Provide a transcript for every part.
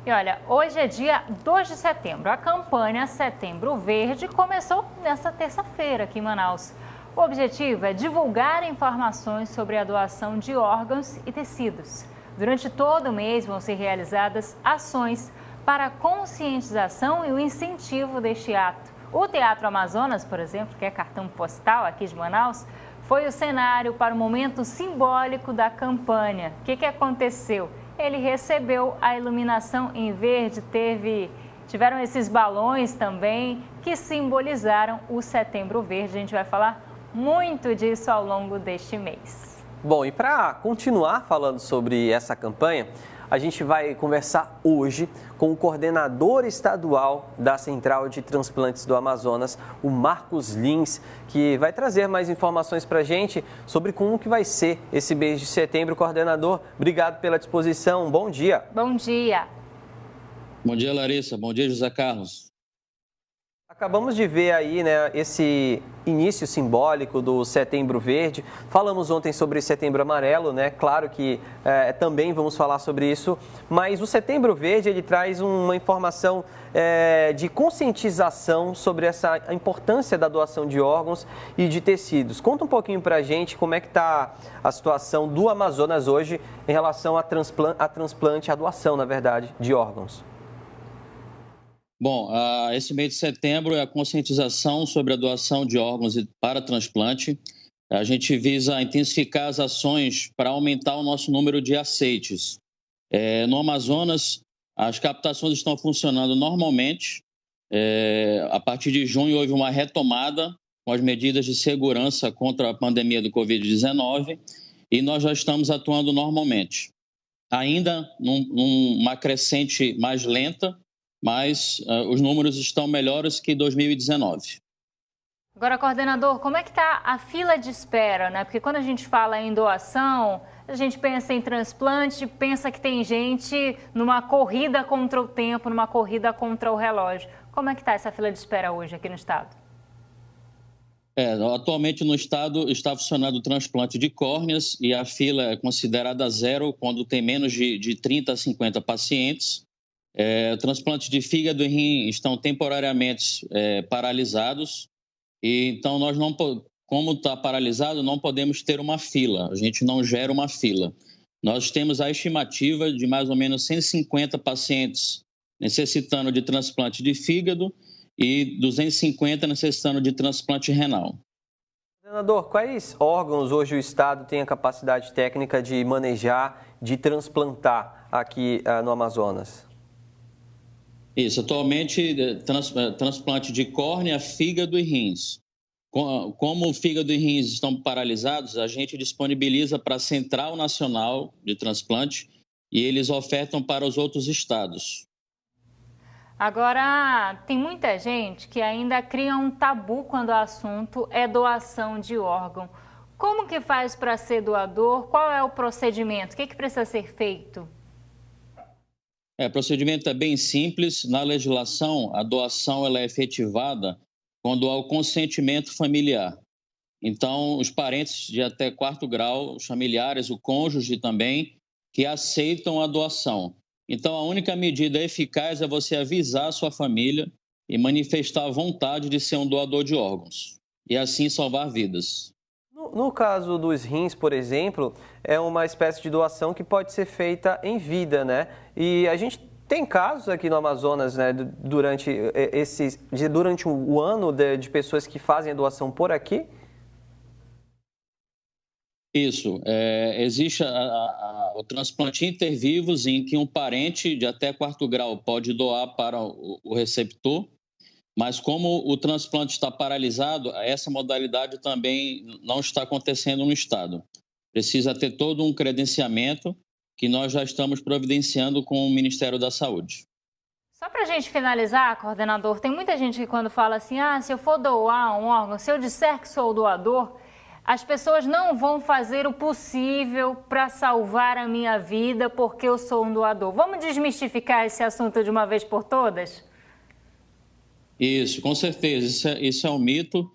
E olha, hoje é dia 2 de setembro. A campanha Setembro Verde começou nesta terça-feira aqui em Manaus. O objetivo é divulgar informações sobre a doação de órgãos e tecidos. Durante todo o mês vão ser realizadas ações para a conscientização e o incentivo deste ato. O Teatro Amazonas, por exemplo, que é cartão postal aqui de Manaus, foi o cenário para o momento simbólico da campanha. O que aconteceu? Ele recebeu a iluminação em verde, tiveram esses balões também que simbolizaram o Setembro Verde. A gente vai falar muito disso ao longo deste mês. Bom, e para continuar falando sobre essa campanha, a gente vai conversar hoje com o coordenador estadual da Central de Transplantes do Amazonas, o Marcos Lins, que vai trazer mais informações para a gente sobre como que vai ser esse mês de setembro. Coordenador, obrigado pela disposição. Bom dia. Bom dia. Bom dia, Larissa. Bom dia, José Carlos. Acabamos de ver aí, né, esse início simbólico do Setembro Verde. Falamos ontem sobre Setembro Amarelo, né? Claro que também vamos falar sobre isso. Mas o Setembro Verde, ele traz uma informação de conscientização sobre a importância da doação de órgãos e de tecidos. Conta um pouquinho pra gente como é que está a situação do Amazonas hoje em relação a transplante, a doação, na verdade, de órgãos. Bom, esse mês de setembro é a conscientização sobre a doação de órgãos para transplante. A gente visa intensificar as ações para aumentar o nosso número de aceites. No Amazonas, as captações estão funcionando normalmente. A partir de junho houve uma retomada com as medidas de segurança contra a pandemia do Covid-19 e nós já estamos atuando normalmente. Ainda numa crescente mais lenta, mas os números estão melhores que 2019. Agora, coordenador, como é que está a fila de espera, né? Porque quando a gente fala em doação, a gente pensa em transplante, pensa que tem gente numa corrida contra o tempo, numa corrida contra o relógio. Como é que está essa fila de espera hoje aqui no estado? Atualmente no estado está funcionando o transplante de córneas e a fila é considerada zero quando tem menos de 30 a 50 pacientes. Transplantes de fígado e rim estão temporariamente paralisados, e então nós não, como está paralisado, não podemos ter uma fila, a gente não gera uma fila. Nós temos a estimativa de mais ou menos 150 pacientes necessitando de transplante de fígado e 250 necessitando de transplante renal. Coordenador, quais órgãos hoje o Estado tem a capacidade técnica de manejar, de transplantar aqui no Amazonas? Isso, atualmente transplante de córnea, fígado e rins. Como o fígado e rins estão paralisados, a gente disponibiliza para a Central Nacional de Transplante e eles ofertam para os outros estados. Agora, tem muita gente que ainda cria um tabu quando o assunto é doação de órgão. Como que faz para ser doador? Qual é o procedimento? O que precisa ser feito? O procedimento é bem simples. Na legislação, a doação ela é efetivada quando há o consentimento familiar. Então, os parentes de até 4º grau, os familiares, o cônjuge também, que aceitam a doação. Então, a única medida eficaz é você avisar a sua família e manifestar a vontade de ser um doador de órgãos e assim salvar vidas. No caso dos rins, por exemplo, é uma espécie de doação que pode ser feita em vida, né? E a gente tem casos aqui no Amazonas, né, durante o ano de pessoas que fazem a doação por aqui? Isso. Existe o transplante intervivos em que um parente de até 4º grau pode doar para o receptor. Mas como o transplante está paralisado, essa modalidade também não está acontecendo no estado. Precisa ter todo um credenciamento que nós já estamos providenciando com o Ministério da Saúde. Só para a gente finalizar, coordenador, tem muita gente que quando fala assim, se eu for doar um órgão, se eu disser que sou doador, as pessoas não vão fazer o possível para salvar a minha vida porque eu sou um doador. Vamos desmistificar esse assunto de uma vez por todas? Isso, com certeza. Isso é um mito.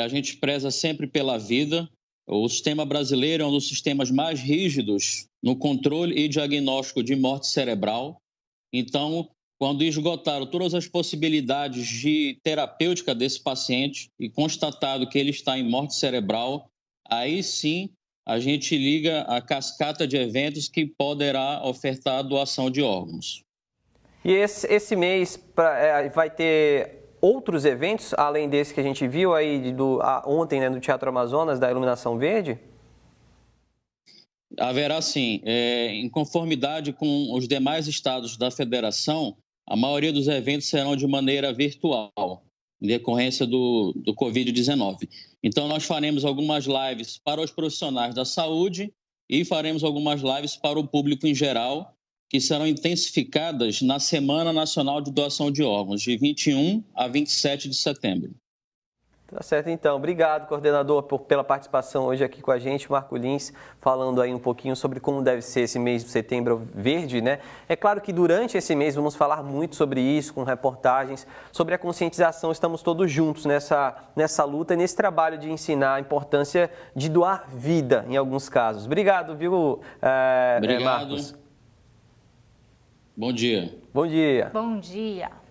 A gente preza sempre pela vida. O sistema brasileiro é um dos sistemas mais rígidos no controle e diagnóstico de morte cerebral. Então, quando esgotaram todas as possibilidades de terapêutica desse paciente e constatado que ele está em morte cerebral, aí sim a gente liga a cascata de eventos que poderá ofertar a doação de órgãos. E esse mês vai ter outros eventos, além desse que a gente viu aí ontem, né, no Teatro Amazonas, da Iluminação Verde? Haverá sim. Em conformidade com os demais estados da federação, a maioria dos eventos serão de maneira virtual, em decorrência do Covid-19. Então, nós faremos algumas lives para os profissionais da saúde e faremos algumas lives para o público em geral, que serão intensificadas na Semana Nacional de Doação de Órgãos, de 21 a 27 de setembro. Tá certo, então. Obrigado, coordenador, pela participação hoje aqui com a gente. Marco Lins, falando aí um pouquinho sobre como deve ser esse mês de Setembro Verde, né? É claro que durante esse mês vamos falar muito sobre isso, com reportagens, sobre a conscientização. Estamos todos juntos nessa luta e nesse trabalho de ensinar a importância de doar vida, em alguns casos. Obrigado, viu, Obrigado. Marcos? Bom dia. Bom dia. Bom dia.